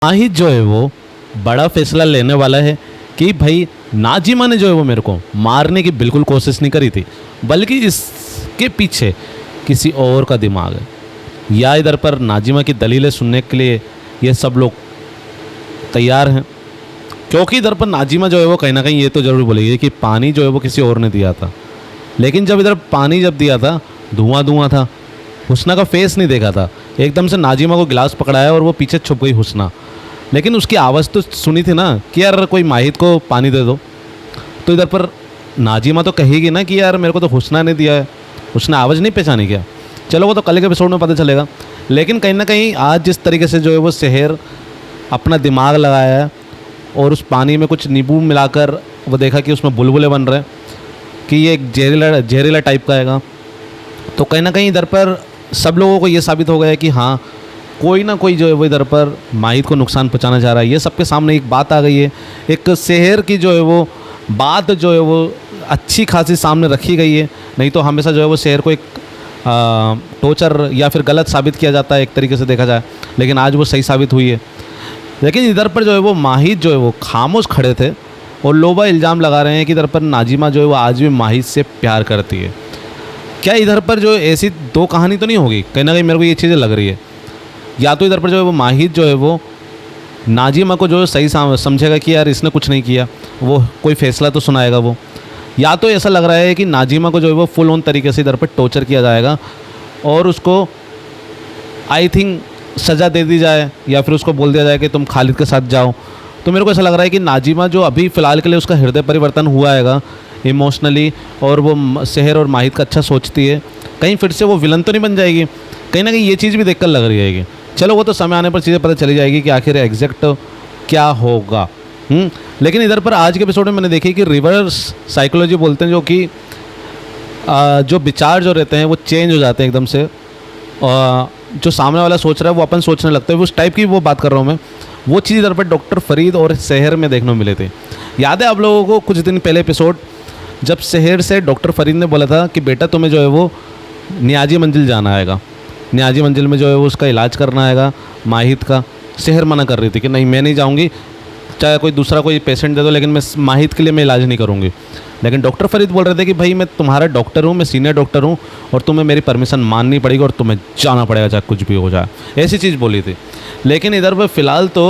माहिद जो है वो बड़ा फैसला लेने वाला है कि भाई नाजिमा ने जो है वो मेरे को मारने की बिल्कुल कोशिश नहीं करी थी, बल्कि इसके पीछे किसी और का दिमाग है। या इधर पर नाजिमा की दलीलें सुनने के लिए ये सब लोग तैयार हैं, क्योंकि इधर पर नाजिमा जो है वो कहीं ना कहीं ये तो ज़रूर बोलेगी कि पानी जो है वो किसी और ने दिया था। लेकिन जब इधर पानी जब दिया था धुआं धुआं था, हुस्ना का फेस नहीं देखा था। एकदम से नाजिमा को गिलास पकड़ाया और वो पीछे छुप गई हुस्ना, लेकिन उसकी आवाज़ तो सुनी थी ना कि यार कोई माहिद को पानी दे दो। तो इधर पर नाजिमा तो कहेगी ना कि यार मेरे को तो हुस्ना ने दिया है, उसने आवाज़ नहीं पहचानी क्या। चलो वो तो कल के एपिसोड में पता चलेगा। लेकिन कहीं ना कहीं आज जिस तरीके से जो है वो शहर अपना दिमाग लगाया है और उस पानी में कुछ नींबू मिलाकर वो देखा कि उसमें बुलबुले बन रहे हैं, कि ये एक जहरीला टाइप का आएगा। तो कहीं ना कहीं इधर पर सब लोगों को ये साबित हो गया है कि हाँ, कोई ना कोई जो है वो इधर पर माहिद को नुकसान पहुंचाना चाह रहा है। ये सबके सामने एक बात आ गई है, एक शहर की जो है वो बात जो है वो अच्छी खासी सामने रखी गई है। नहीं तो हमेशा जो है वो शहर को एक टोचर या फिर गलत साबित किया जाता है एक तरीके से देखा जाए, लेकिन आज वो सही साबित हुई है। लेकिन इधर पर जो है वो माहिद जो है वो खामोश खड़े थे और लोबा इल्ज़ाम लगा रहे हैं कि इधर पर नाजिमा जो है वो आज भी माहिद से प्यार करती है। क्या इधर पर जो ऐसी दो कहानी तो नहीं होगी? कहीं ना कहीं मेरे को ये चीज़ें लग रही है। या तो इधर पर जो है वो माहिद जो है वो नाजिमा को जो सही समझेगा कि यार इसने कुछ नहीं किया, वो कोई फ़ैसला तो सुनाएगा वो। या तो ऐसा लग रहा है कि नाजिमा को जो है वो फुल ऑन तरीके से इधर पर टॉर्चर किया जाएगा और उसको आई थिंक सज़ा दे दी जाए, या फिर उसको बोल दिया जाए कि तुम खालिद के साथ जाओ। तो मेरे को ऐसा लग रहा है कि नाजिमा जो अभी फ़िलहाल के लिए उसका हृदय परिवर्तन हुआ हैगा इमोशनली, और वो शहर और माहिद का अच्छा सोचती है, कहीं फिर से वो विलन तो नहीं बन जाएगी। कहीं ना कहीं ये चीज़ भी देखकर लग रही है। चलो वो तो समय आने पर चीज़ें पता चली जाएगी कि आखिर एग्जैक्ट क्या होगा। लेकिन इधर पर आज के एपिसोड में मैंने देखी कि रिवर्स साइकोलॉजी बोलते हैं, जो कि जो विचार जो रहते हैं वो चेंज हो जाते हैं एकदम से। जो सामने वाला सोच रहा है वो अपन सोचने लगता है, उस टाइप की वो बात कर रहा हूँ मैं। वो चीज़ इधर पर डॉक्टर फरीद और शहर में देखने को मिले थे। याद है आप लोगों को कुछ दिन पहले एपिसोड, जब शहर से डॉक्टर फरीद ने बोला था कि बेटा तुम्हें जो है वो नियाजी मंजिल जाना आएगा, नियाजी मंजिल में जो है वो उसका इलाज करना आएगा माहिद का। शहर मना कर रही थी कि नहीं मैं नहीं जाऊँगी, चाहे कोई दूसरा कोई पेशेंट दे दो, लेकिन मैं माहिद के लिए मैं इलाज नहीं करूँगी। लेकिन डॉक्टर फरीद बोल रहे थे कि भाई मैं तुम्हारा डॉक्टर हूँ, मैं सीनियर डॉक्टर हूँ और तुम्हें मेरी परमिशन माननी पड़ेगी और तुम्हें जाना पड़ेगा चाहे कुछ भी हो जाए, ऐसी चीज़ बोली थी। लेकिन इधर पर फ़िलहाल तो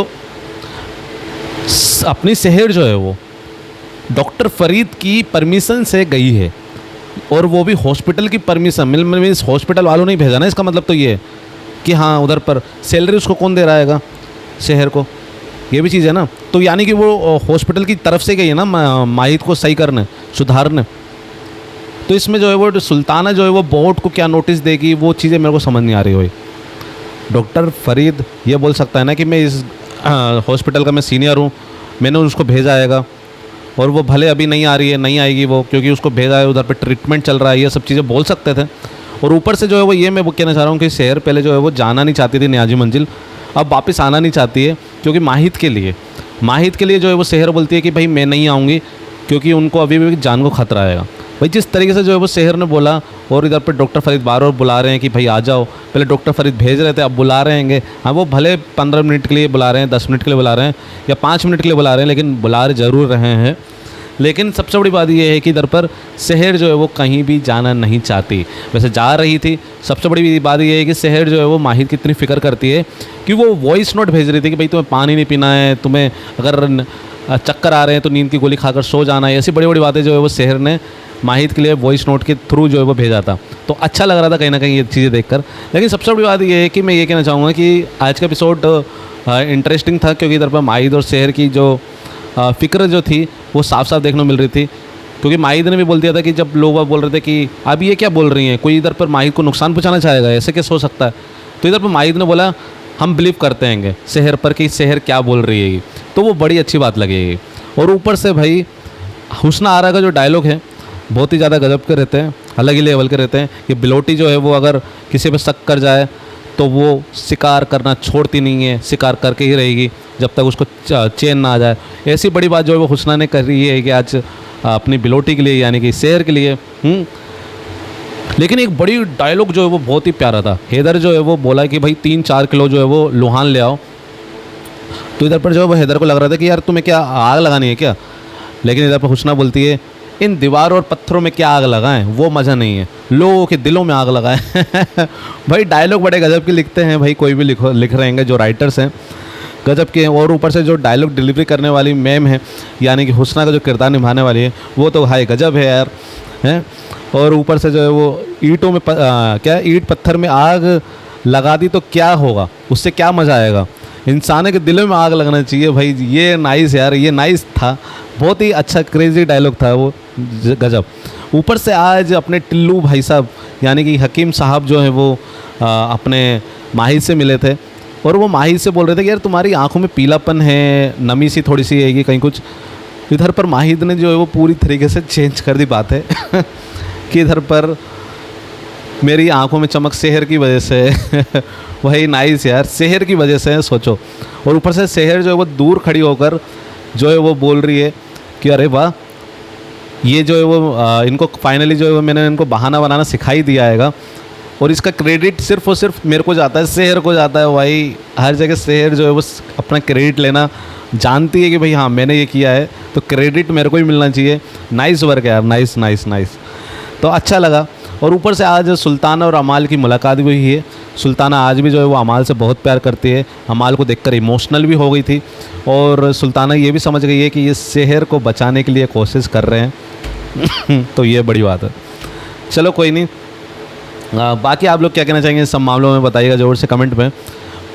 अपनी शहर जो है वो डॉक्टर फरीद की परमिशन से गई है, और वो भी हॉस्पिटल की परमिशन। मीन्स हॉस्पिटल वालों ने भेजा ना, इसका मतलब तो ये है कि हाँ उधर पर सैलरी उसको कौन दे रहा है शहर को, ये भी चीज़ है ना। तो यानी कि वो हॉस्पिटल की तरफ से गई है ना माहिद को सही करने, सुधारने। तो इसमें जो है वो सुल्ताना जो है वो बोर्ड को क्या नोटिस देगी, वो चीज़ें मेरे को समझ नहीं आ रही हुई। डॉक्टर फरीद ये बोल सकता है ना कि मैं इस हॉस्पिटल का मैं सीनियर हूँ, मैंने उसको भेजा आएगा, और वो भले अभी नहीं आ रही है, नहीं आएगी वो, क्योंकि उसको भेजा है, उधर पे ट्रीटमेंट चल रहा है, ये सब चीज़ें बोल सकते थे। और ऊपर से जो है वो ये मैं कहना चाह रहा हूँ कि शहर पहले जो है वो जाना नहीं चाहती थी नियाजी मंजिल, अब वापस आना नहीं चाहती है, क्योंकि माहिद के लिए जो है वो शहर बोलती है कि भाई मैं नहीं आऊँगी, क्योंकि उनको अभी भी जान को खतरा आएगा। भाई जिस तरीके से जो है वो शहर ने बोला, और इधर पर डॉक्टर फरीद बार बार बुला रहे हैं कि भाई आ जाओ। पहले डॉक्टर फरीद भेज रहे थे, अब बुला रहे हैं। हाँ वो भले 15 मिनट के लिए बुला रहे हैं, 10 मिनट के लिए बुला रहे हैं, या 5 मिनट के लिए बुला रहे हैं, लेकिन बुला ज़रूर रहे हैं। लेकिन सबसे बड़ी बात यह है कि इधर पर शहर जो है वो कहीं भी जाना नहीं चाहती, वैसे जा रही थी। सबसे बड़ी बात यह है कि शहर जो है वो माहिद की इतनी फ़िक्र करती है कि वो वॉइस नोट भेज रही थी कि भाई तुम्हें पानी नहीं पीना है, तुम्हें अगर चक्कर आ रहे हैं तो नींद की गोली खाकर सो जाना है। ऐसी बड़ी बड़ी बातें जो है वो शहर ने माहिद के लिए वॉइस नोट के थ्रू जो है वो भेजा था। तो अच्छा लग रहा था कहीं ना कहीं ये चीज़ें देखकर। लेकिन सबसे बड़ी बात ये है कि मैं ये कहना चाहूँगा कि आज का एपिसोड इंटरेस्टिंग था, क्योंकि इधर पर माहिद और शहर की जो फ़िक्र जो थी वो साफ साफ देखने को मिल रही थी। क्योंकि माहिद ने भी बोल दिया था कि जब लोग बोल रहे थे कि अब ये क्या बोल रही हैं, कोई इधर पर माहिद को नुकसान पहुंचाना चाहेगा, ऐसे कैसे हो सकता है। तो इधर पर माहिद ने बोला हम बिलीव करते हैं शहर पर कि शहर क्या बोल रही है, तो वो बड़ी अच्छी बात लगेगी। और ऊपर से भाई हुस्ना आरा का जो डायलॉग है बहुत ही ज़्यादा गजब के रहते हैं, अलग ही लेवल के रहते हैं। कि बिलोटी जो है वो अगर किसी पर शक कर जाए तो वो शिकार करना छोड़ती नहीं है, शिकार करके ही रहेगी जब तक उसको चैन ना आ जाए। ऐसी बड़ी बात जो है वो हुस्ना ने कर रही है कि आज अपनी बिलोटी के लिए, यानी कि शहर के लिए। लेकिन एक बड़ी डायलॉग जो है वो बहुत ही प्यारा था। हैदर जो है वो बोला कि भाई 3-4 किलो जो है वो लोहान ले आओ। तो इधर पर जो है वो हैदर को लग रहा था कि यार तुम्हें क्या आग लगानी है क्या, लेकिन इधर पर हुस्ना बोलती है इन दीवारों और पत्थरों में क्या आग लगाएं, वो मज़ा नहीं है, लोगों के दिलों में आग लगाएं। भाई डायलॉग बड़े गजब के लिखते हैं भाई, कोई भी लिख रहे हैं जो राइटर्स हैं गजब के हैं। और ऊपर से जो डायलॉग डिलीवरी करने वाली मैम है यानी कि हुस्ना का जो किरदार निभाने वाली है वो तो हाय गजब है यार, हैं। और ऊपर से जो है वो ईंटों में क्या ईंट पत्थर में आग लगा दी तो क्या होगा, उससे क्या मज़ा आएगा, इंसानों के दिलों में आग लगना चाहिए। भाई ये नाइस यार, ये नाइस था, बहुत ही अच्छा क्रेजी डायलॉग था वो, गजब। ऊपर से आज अपने टिल्लू भाई साहब यानी कि हकीम साहब जो है वो अपने माहिद से मिले थे और वो माहिद से बोल रहे थे कि यार तुम्हारी आंखों में पीलापन है, नमी सी थोड़ी सी है कहीं कुछ। इधर पर माहिद ने जो है वो पूरी तरीके से चेंज कर दी बात है कि इधर पर मेरी आंखों में चमक शहर की वजह से। वही नाइस यार, शहर की वजह से सोचो। और ऊपर से शहर जो है वो दूर खड़ी होकर जो है वो बोल रही है कि अरे वाह, ये जो है वो इनको फाइनली जो है वो मैंने इनको बहाना बनाना सिखाई दिया हैगा और इसका क्रेडिट सिर्फ और सिर्फ मेरे को जाता है, शहर को जाता है। भाई हर जगह शहर जो है वो अपना क्रेडिट लेना जानती है कि भाई हाँ मैंने ये किया है तो क्रेडिट मेरे को ही मिलना चाहिए। नाइस वर्क है यार, नाइस नाइस नाइस, तो अच्छा लगा। और ऊपर से आज सुल्ताना और अमाल की मुलाकात भी हुई है। सुल्ताना आज भी जो है वो अमाल से बहुत प्यार करती है, अमाल को देखकर इमोशनल भी हो गई थी और सुल्ताना ये भी समझ गई है कि ये शहर को बचाने के लिए कोशिश कर रहे हैं। तो ये बड़ी बात है। चलो कोई नहीं, बाकी आप लोग क्या कहना चाहेंगे इस सब मामलों में बताइएगा ज़रूर से कमेंट में।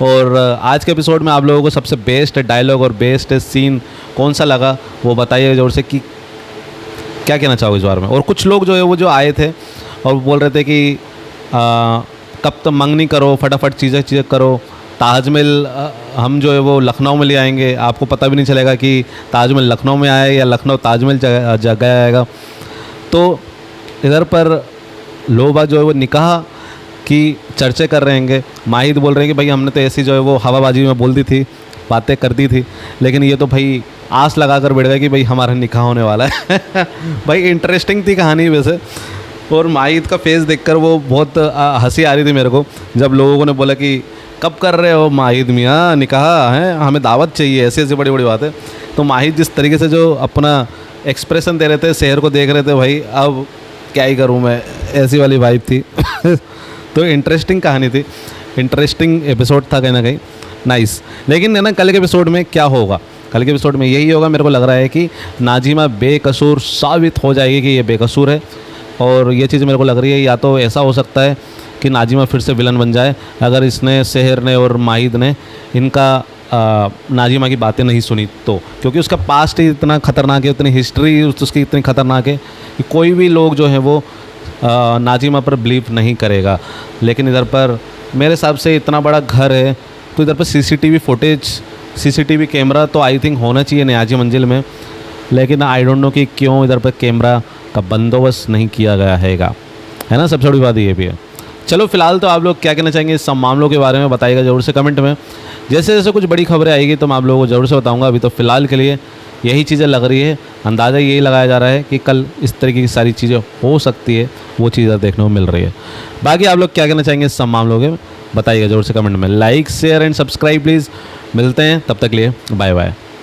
और आज के एपिसोड में आप लोगों को सबसे बेस्ट डायलॉग और बेस्ट सीन कौन सा लगा वो बताइएगा ज़रूर से कि क्या कहना चाहोगे इस बारे में। और कुछ लोग जो है वो जो आए थे और बोल रहे थे कि कब तक मंगनी करो, फटाफट चीज़ें करो, ताजमहल हम जो है वो लखनऊ में ले आएंगे, आपको पता भी नहीं चलेगा कि ताजमहल लखनऊ में आया या लखनऊ ताजमहल गया आएगा। तो इधर पर लोग जो है वो निकाह की चर्चे कर रहे हैं। माहिद बोल रहे हैं कि भाई हमने तो ऐसी जो है वो हवाबाजी में बोल दी थी, बातें कर दी थी, लेकिन ये तो भाई आस लगा कर बैठ गए कि भाई हमारा निकाह होने वाला है। भाई इंटरेस्टिंग थी कहानी वैसे। और माहिद का फेस देखकर वो बहुत हंसी आ रही थी मेरे को जब लोगों ने बोला कि कब कर रहे हो माहिद मियाँ निकाह, है हमें दावत चाहिए, ऐसी ऐसी बड़ी बड़ी बातें। तो माहिद जिस तरीके से जो अपना एक्सप्रेशन दे रहे थे, शहर को देख रहे थे, भाई अब क्या ही करूँ मैं, ऐसी वाली वाइब थी। तो इंटरेस्टिंग कहानी थी, इंटरेस्टिंग एपिसोड था कहीं ना कहीं, नाइस। लेकिन है ना कल के एपिसोड में क्या होगा, कल के एपिसोड में यही होगा, मेरे को लग रहा है कि नाजिमा बेकसूर साबित हो जाएगी कि ये बेकसूर है। और ये चीज़ मेरे को लग रही है या तो ऐसा हो सकता है कि नाजिमा फिर से विलन बन जाए अगर इसने, शहर ने और माहिद ने इनका नाजिमा की बातें नहीं सुनी तो, क्योंकि उसका पास्ट ही इतना ख़तरनाक है, इतनी हिस्ट्री उसकी इतनी ख़तरनाक है कि कोई भी लोग जो है वो नाजिमा पर बिलीव नहीं करेगा। लेकिन इधर पर मेरे हिसाब से इतना बड़ा घर है तो इधर पर सीसीटीवी फुटेज, सीसीटीवी कैमरा तो आई थिंक होना चाहिए न्याजी मंजिल में, लेकिन आई डोंट नो कि क्यों इधर पर कैमरा का बंदोबस्त नहीं किया गया है ना, सबसे बड़ी बात ये भी है। चलो फिलहाल तो आप लोग क्या कहना चाहेंगे इस सब मामलों के बारे में बताइएगा ज़रूर से कमेंट में। जैसे जैसे कुछ बड़ी खबरें आएगी तो मैं आप लोगों को ज़रूर से बताऊंगा। अभी तो फ़िलहाल के लिए यही चीज़ें लग रही है, अंदाज़ा यही लगाया जा रहा है कि कल इस तरीके की सारी चीज़ें हो सकती है, वो चीज़ें देखने को मिल रही है। बाकी आप लोग क्या कहना चाहेंगे इस सब मामलों के बताइएगा ज़रूर से कमेंट में। Like share and subscribe please. मिलते हैं, तब तक लिए बाय बाय।